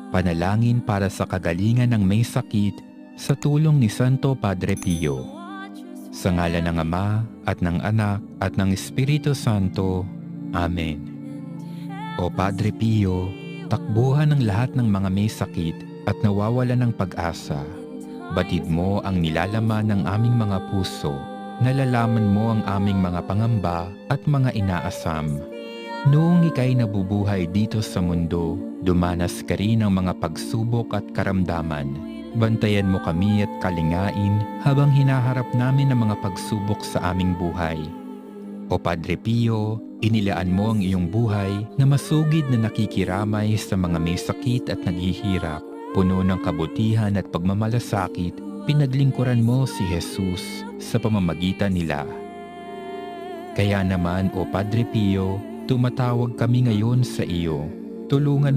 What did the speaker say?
Panalangin para sa kagalingan ng may sakit sa tulong ni Santo Padre Pio. Sa ngalan ng Ama at ng Anak at ng Espiritu Santo. Amen. O Padre Pio, takbuhan ng lahat ng mga may sakit at nawawalan ng pag-asa. Batid mo ang nilalaman ng aming mga puso, nalalaman mo ang aming mga pangamba at mga inaasam. Noong ika'y nabubuhay dito sa mundo, dumanas ka rin ng mga pagsubok at karamdaman. Bantayan mo kami at kalingain habang hinaharap namin ang mga pagsubok sa aming buhay. O Padre Pio, inilaan mo ang iyong buhay na masugid na nakikiramay sa mga may sakit at naghihirap. Puno ng kabutihan at pagmamalasakit, pinaglingkuran mo si Jesus sa pamamagitan nila. Kaya naman, O Padre Pio, tumatawag kami ngayon sa iyo. Tulungan